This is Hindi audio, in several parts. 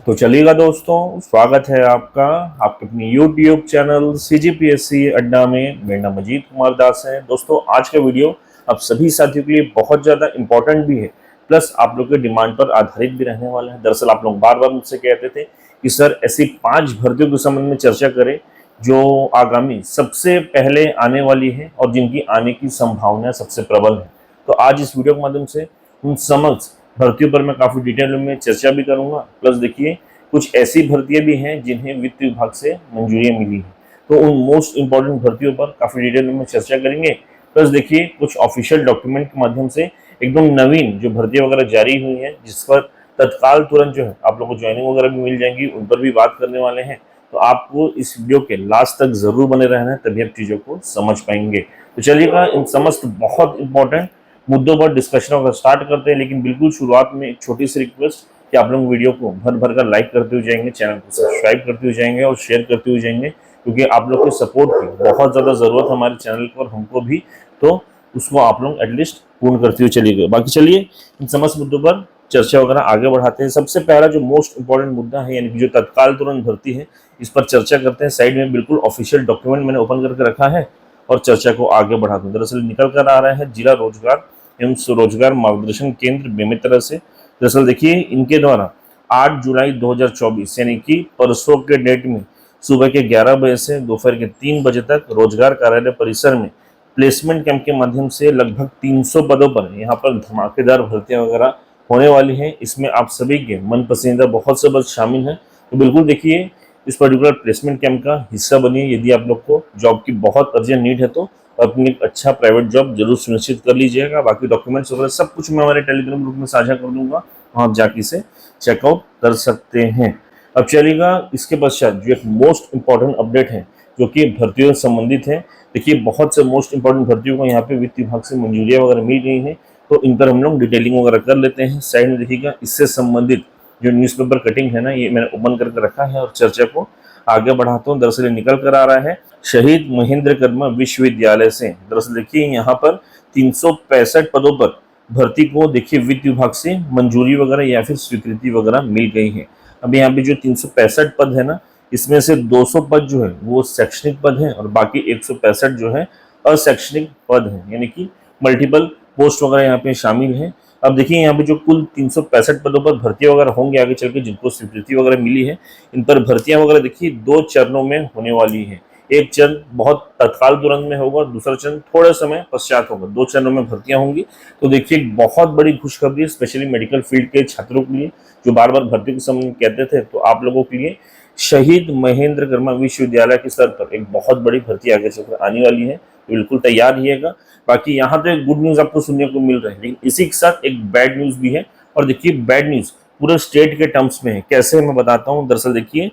तो चलिएगा दोस्तों, स्वागत है आपका आपके अपनी यूट्यूब चैनल CGPSC अड्डा में। मेरा नाम अजीत कुमार दास है। दोस्तों, आज का वीडियो आप सभी साथियों के लिए बहुत ज़्यादा इंपॉर्टेंट भी है, प्लस आप लोग के डिमांड पर आधारित भी रहने वाला है। दरअसल आप लोग बार बार मुझसे कहते थे कि सर ऐसी 5 भर्तियों के संबंध में चर्चा करें जो आगामी सबसे पहले आने वाली है और जिनकी आने की संभावना सबसे प्रबल है। तो आज इस वीडियो के माध्यम से उन समस्त भर्तियों पर मैं काफ़ी डिटेल में चर्चा भी करूंगा। प्लस देखिए, कुछ ऐसी भर्तियां भी हैं जिन्हें वित्त विभाग से मंजूरियां मिली हैं, तो उन मोस्ट इंपॉर्टेंट भर्तियों पर काफ़ी डिटेल में चर्चा करेंगे। प्लस देखिए, कुछ ऑफिशियल डॉक्यूमेंट के माध्यम से एकदम नवीन जो भर्तियां वगैरह जारी हुई हैं, जिस पर तत्काल तुरंत जो है आप लोगों को ज्वाइनिंग वगैरह भी मिल जाएंगी, उन पर भी बात करने वाले हैं। तो आपको इस वीडियो के लास्ट तक जरूर बने रहना है, तभी आप चीज़ों को समझ पाएंगे। तो चलिएगा, इन समस्त बहुत इंपॉर्टेंट मुद्दों पर डिस्कशन वगैरह स्टार्ट करते हैं। लेकिन बिल्कुल शुरुआत में एक छोटी सी रिक्वेस्ट कि आप लोग वीडियो को भर भर कर लाइक करते हुए जाएंगे, चैनल को सब्सक्राइब करते हुए जाएंगे और शेयर करते हुए जाएंगे, क्योंकि आप लोग के सपोर्ट की बहुत ज़्यादा ज़रूरत है हमारे चैनल को और हमको भी। तो उसको आप लोग एटलीस्ट पूर्ण करते हुए चलिएगा। बाकी चलिए, इन समस्त मुद्दों पर चर्चा वगैरह आगे बढ़ाते हैं। सबसे पहला जो मोस्ट इंपॉर्टेंट मुद्दा है, यानी कि जो तत्काल तुरंत भर्ती है, इस पर चर्चा करते हैं। साइड में बिल्कुल ऑफिशियल डॉक्यूमेंट मैंने ओपन करके रखा है और चर्चा को आगे बढ़ाते हैं। दरअसल निकल कर आ रहा है जिला रोजगार एवं स्वरोजगार मार्गदर्शन केंद्र बेमेतरा से। दरअसल देखिए, इनके द्वारा 8 जुलाई 2024 यानी कि परसों के डेट में सुबह के 11 बजे से दोपहर के 3 बजे तक रोजगार कार्यालय परिसर में प्लेसमेंट कैंप के माध्यम से लगभग 300 पदों पर यहाँ पर धमाकेदार भर्तियां वगैरह होने वाली हैं। इसमें आप सभी के मन पसंदीदा बहुत से पद शामिल हैं। तो बिल्कुल देखिए, इस पर्टिकुलर प्लेसमेंट कैंप का हिस्सा बनिए। यदि आप लोग को जॉब की बहुत अर्जेंट नीड है तो अपनी एक अच्छा प्राइवेट जॉब जरूर सुनिश्चित कर लीजिएगा। बाकी डॉक्यूमेंट्स वगैरह सब कुछ मैं हमारे टेलीग्राम ग्रुप में साझा कर दूंगा, वहाँ आप जाके इसे चेकआउट कर सकते हैं। अब चलिएगा, इसके पश्चात जो एक मोस्ट इंपॉर्टेंट अपडेट है जो कि भर्तियों से संबंधित है। देखिए, बहुत से मोस्ट इंपॉर्टेंट भर्तियों को यहाँ पे वित्त विभाग से मंजूरियाँ वगैरह मिल गई हैं, तो इन पर हम लोग डिटेलिंग वगैरह कर लेते हैं। साइड में देखिएगा, इससे संबंधित जो न्यूज़पेपर कटिंग है ना, ये मैंने ओपन करके रखा है और चर्चा को आगे बढ़ाता हूँ। दरअसल निकल कर आ रहा है शहीद महेंद्र कर्मा विश्वविद्यालय से। दरअसल देखिए, यहाँ पर 365 पदों पर भर्ती को देखिए वित्त विभाग से मंजूरी वगैरह या फिर स्वीकृति वगैरह मिल गई है। अब यहाँ पे जो 365 पद है ना, इसमें से 200 पद जो है वो शैक्षणिक पद हैं और बाकी 165 जो है अशैक्षणिक पद हैं, यानी कि मल्टीपल पोस्ट वगैरह यहाँ पे शामिल हैं। अब देखिए, यहाँ पे जो कुल 365 पदों पर भर्तियां वगैरह होंगे आगे चल के, जिनको स्वीकृति वगैरह मिली है, इन पर भर्तियां वगैरह देखिए 2 चरणों में होने वाली है। एक चरण बहुत तत्काल तुरंत में होगा और दूसरा चरण थोड़े समय पश्चात होगा। 2 चरणों में भर्तियां होंगी। तो देखिए, एक बहुत बड़ी खुशखबरी है स्पेशली मेडिकल फील्ड के छात्रों के लिए जो बार बार भर्ती के समय कहते थे। तो आप लोगों के लिए शहीद महेंद्र कर्मा विश्वविद्यालय के स्तर पर एक बहुत बड़ी भर्ती आगे चलकर आने वाली है। बिल्कुल तैयार रहिएगा। बाकी यहाँ तो एक गुड न्यूज़ आपको सुनने को मिल रहा है, लेकिन इसी के साथ एक बैड न्यूज़ भी है। और देखिए, बैड न्यूज़ पूरे स्टेट के टर्म्स में है। कैसे, मैं बताता हूँ। दरअसल देखिए,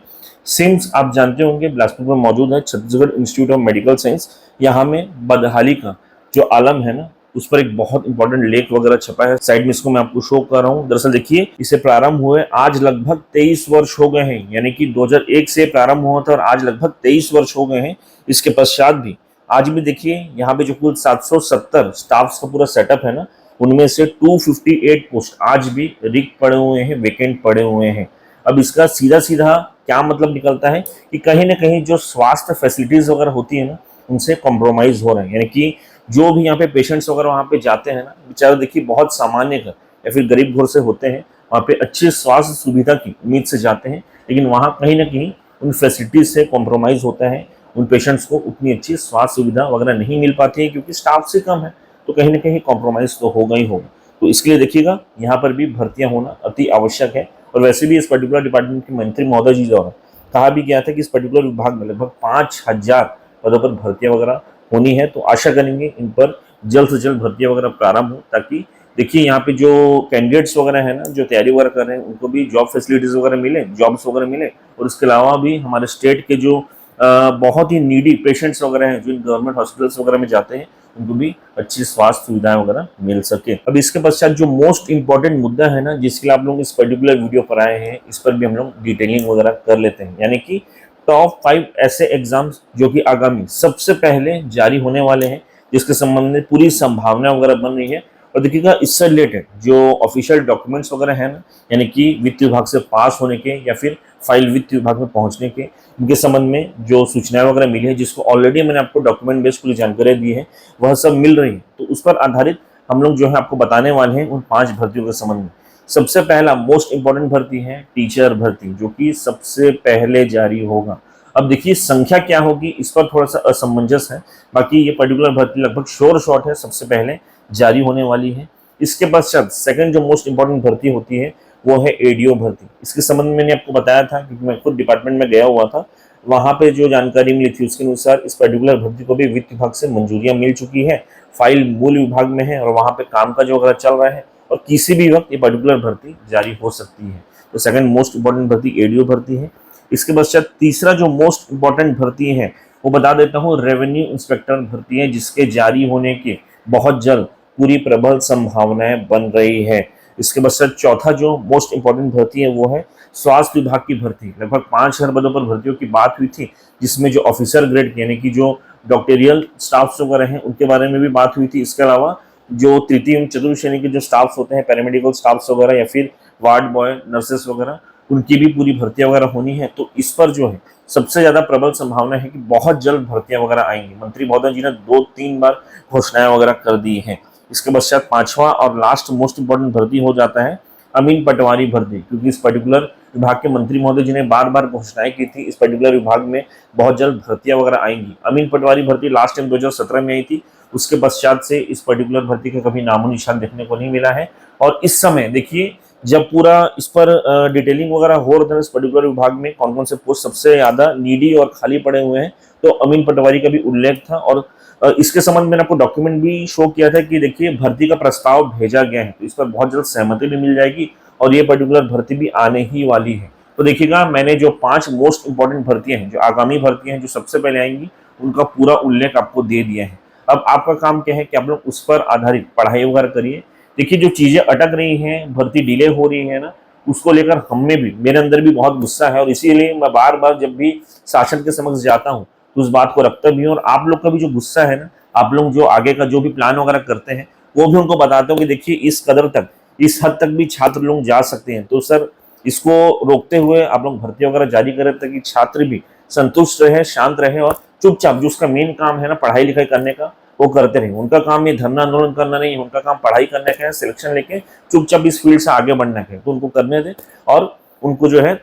सिम्स आप जानते होंगे बिलासपुर में मौजूद है, Chhattisgarh institute of medical science. यहाँ में बदहाली का जो आलम है ना, उस पर एक बहुत इंपॉर्टेंट लेख वगैरह छपा है। साइड में इसको मैं आपको शो कर रहा हूँ। दरअसल देखिए, इसे प्रारंभ हुए आज लगभग 23 वर्ष हो गए हैं, यानी कि 2001 से प्रारंभ हुआ था और आज लगभग 23 वर्ष हो गए हैं। इसके पश्चात भी आज भी देखिए, यहाँ पे जो कुल 770 स्टाफ्स का पूरा सेटअप है ना, उनमें से 258 पोस्ट आज भी रिक्त पड़े हुए हैं, वेकेंट पड़े हुए हैं। अब इसका सीधा सीधा क्या मतलब निकलता है कि कहीं ना कहीं जो स्वास्थ्य फैसिलिटीज वगैरह होती है ना, उनसे कॉम्प्रोमाइज हो रहे हैं। यानी कि जो भी यहाँ पे पेशेंट्स वगैरह वहाँ पे जाते हैं ना, बेचारे देखिए बहुत सामान्य घर या फिर गरीब घर से होते हैं, वहाँ पे अच्छी स्वास्थ्य सुविधा की उम्मीद से जाते हैं, लेकिन वहाँ कहीं ना कहीं उन फैसिलिटीज से कॉम्प्रोमाइज होता है। उन पेशेंट्स को उतनी अच्छी स्वास्थ्य सुविधा वगैरह नहीं मिल पाती है क्योंकि स्टाफ से कम है, तो कहीं ना कहीं कॉम्प्रोमाइज तो होगा ही होगा। तो इसके लिए देखिएगा, यहाँ पर भी भर्तियां होना अति आवश्यक है। और वैसे भी इस पर्टिकुलर डिपार्टमेंट के मंत्री महोदय जी द्वारा कहा भी गया था कि इस पर्टिकुलर विभाग में लगभग 5000 पदों पर भर्तियां वगैरह होनी है। तो आशा करेंगे इन पर जल्द से जल्द भर्तियां वगैरह प्रारंभ हो, ताकि देखिए यहाँ पे जो कैंडिडेट्स वगैरह है ना, जो तैयारी वगैरह कर रहे हैं, उनको भी जॉब फैसिलिटीज वगैरह मिले, जॉब्स वगैरह मिले। और इसके अलावा भी हमारे स्टेट के जो बहुत ही नीडी पेशेंट्स वगैरह हैं जो इन गवर्नमेंट हॉस्पिटल्स वगैरह में जाते हैं, उनको भी अच्छी स्वास्थ्य सुविधाएं वगैरह मिल सके। अब इसके पश्चात जो मोस्ट इंपॉर्टेंट मुद्दा है ना, जिसके लिए आप लोग इस पर्टिकुलर वीडियो पर आए हैं, इस पर भी हम लोग डिटेलिंग वगैरह कर लेते हैं। यानी कि टॉप 5 ऐसे एग्जाम्स जो कि आगामी सबसे पहले जारी होने वाले हैं, जिसके संबंध में पूरी संभावना वगैरह बन रही है, और देखिएगा इससे रिलेटेड जो ऑफिशियल डॉक्यूमेंट्स वगैरह है ना, यानी कि वित्त विभाग से पास होने के या फिर फाइल वित्त विभाग में पहुंचने के, इनके संबंध में जो सूचनाएं वगैरह मिली है, जिसको ऑलरेडी मैंने आपको डॉक्यूमेंट बेस्ड पूरी जानकारी दी है, वह सब मिल रही है। तो उस पर आधारित हम लोग जो है आपको बताने वाले हैं उन 5 भर्तियों के संबंध में। सबसे पहला मोस्ट इंपॉर्टेंट भर्ती है टीचर भर्ती, जो कि सबसे पहले जारी होगा। अब देखिए संख्या क्या होगी इस पर थोड़ा सा असमंजस है, बाकी ये पर्टिकुलर भर्ती लगभग श्योर शॉट है सबसे पहले जारी होने वाली है। इसके पश्चात सेकंड जो मोस्ट इंपॉर्टेंट भर्ती होती है वो है एडीओ भर्ती। इसके संबंध में मैंने आपको बताया था क्योंकि मैं खुद डिपार्टमेंट में गया हुआ था, वहां पे जो जानकारी मिली थी उसके अनुसार इस पर्टिकुलर भर्ती को भी वित्त विभाग से मंजूरियां मिल चुकी है, फाइल मूल विभाग में है और वहां पे काम का जो अगर चल रहा है और किसी भी वक्त ये पर्टिकुलर भर्ती जारी हो सकती है। तो सेकंड मोस्ट इंपॉर्टेंट भर्ती एडीओ भर्ती है। इसके पश्चात तीसरा जो मोस्ट इंपॉर्टेंट भर्ती है वो बता देता हूँ, रेवेन्यू इंस्पेक्टर भर्ती है, जिसके जारी होने के बहुत जल्द पूरी प्रबल संभावनाएं बन रही है। इसके पश्चात चौथा जो मोस्ट इंपॉर्टेंट भर्ती है वो है स्वास्थ्य विभाग की भर्ती। लगभग 5,000 पदों पर भर्तियों की बात हुई थी, जिसमें जो ऑफिसर ग्रेड यानी कि जो डॉक्टोरियल स्टाफ्स वगैरह हैं उनके बारे में भी बात हुई थी। इसके अलावा जो तृतीय एवं चतुर्थ श्रेणी के जो स्टाफ्स होते हैं, पैरामेडिकल स्टाफ्स वगैरह या फिर वार्ड बॉय नर्सेस वगैरह, उनकी भी पूरी भर्तियां वगैरह होनी है। तो इस पर जो है सबसे ज्यादा प्रबल संभावना है कि बहुत जल्द भर्तियां वगैरह आएंगी। मंत्री महोदय जी ने 2-3 बार घोषणाएं वगैरह कर दी हैं। इसके पश्चात पांचवा और लास्ट मोस्ट इंपॉर्टेंट भर्ती हो जाता है अमीन पटवारी भर्ती, क्योंकि इस पर्टिकुलर विभाग के मंत्री महोदय जी ने बार बार घोषणाएं की थी इस पर्टिकुलर विभाग में बहुत जल्द भर्तियां वगैरह आएंगी। अमीन पटवारी भर्ती लास्ट टाइम 2017 में आई थी, उसके पश्चात से इस पर्टिकुलर भर्ती का कभी नामो निशान देखने को नहीं मिला है। और इस समय देखिए जब पूरा इस पर डिटेलिंग वगैरह हो रहा था इस पर्टिकुलर विभाग में कौन कौन से पोस्ट सबसे ज्यादा नीडी और खाली पड़े हुए हैं, तो अमीन पटवारी का भी उल्लेख था। और इसके संबंध में आपको डॉक्यूमेंट भी शो किया था कि देखिए भर्ती का प्रस्ताव भेजा गया है, तो इस पर बहुत जल्द सहमति भी मिल जाएगी और ये पर्टिकुलर भर्ती भी आने ही वाली है। तो देखिएगा मैंने जो 5 मोस्ट इंपॉर्टेंट भर्तियां हैं, जो आगामी भर्तियां हैं, जो सबसे पहले आएंगी, उनका पूरा उल्लेख आपको दे दिया है। अब आपका काम क्या है कि आप लोग उस पर आधारित पढ़ाई वगैरह करिए। देखिए जो चीजें अटक रही हैं, भर्ती डिले हो रही है ना, उसको लेकर हमें भी, मेरे अंदर भी बहुत गुस्सा है और इसीलिए मैं बार बार जब भी शासन के समक्ष जाता हूँ तो उस बात को रखता भी हूँ। और आप लोग का भी जो गुस्सा है ना, आप लोग जो आगे का जो भी प्लान वगैरह करते हैं वो भी उनको बताते हो कि देखिए इस कदर तक, इस हद तक भी छात्र लोग जा सकते हैं, तो सर इसको रोकते हुए आप लोग भर्ती वगैरह जारी करें ताकि छात्र भी संतुष्ट रहे, शांत रहे और चुपचाप जो उसका मेन काम है ना पढ़ाई लिखाई करने का वो करते रहे। उनका काम ये धरना आंदोलन करना नहीं है, उनका काम पढ़ाई करने का है, सिलेक्शन लेके चुपचाप इस फील्ड से आगे बढ़ने का है, तो उनको करने दे और उनको जो है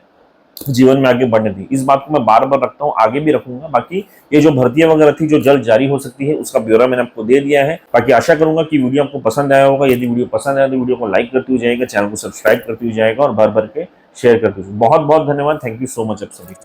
जीवन में आगे बढ़ने दी। इस बात को मैं बार बार रखता हूँ, आगे भी रखूंगा। बाकी ये जो भर्तियां वगैरह थी जो जल्द जारी हो सकती है उसका ब्यौरा मैंने आपको दे दिया है। बाकी आशा करूंगा कि वीडियो आपको पसंद आया होगा। यदि वीडियो पसंद आया तो वीडियो को लाइक करते हुए जाएगा, चैनल को सब्सक्राइब करते हुए जाएगा और भर भर के शेयर करते हुए। बहुत बहुत धन्यवाद, थैंक यू सो मच आप सभी।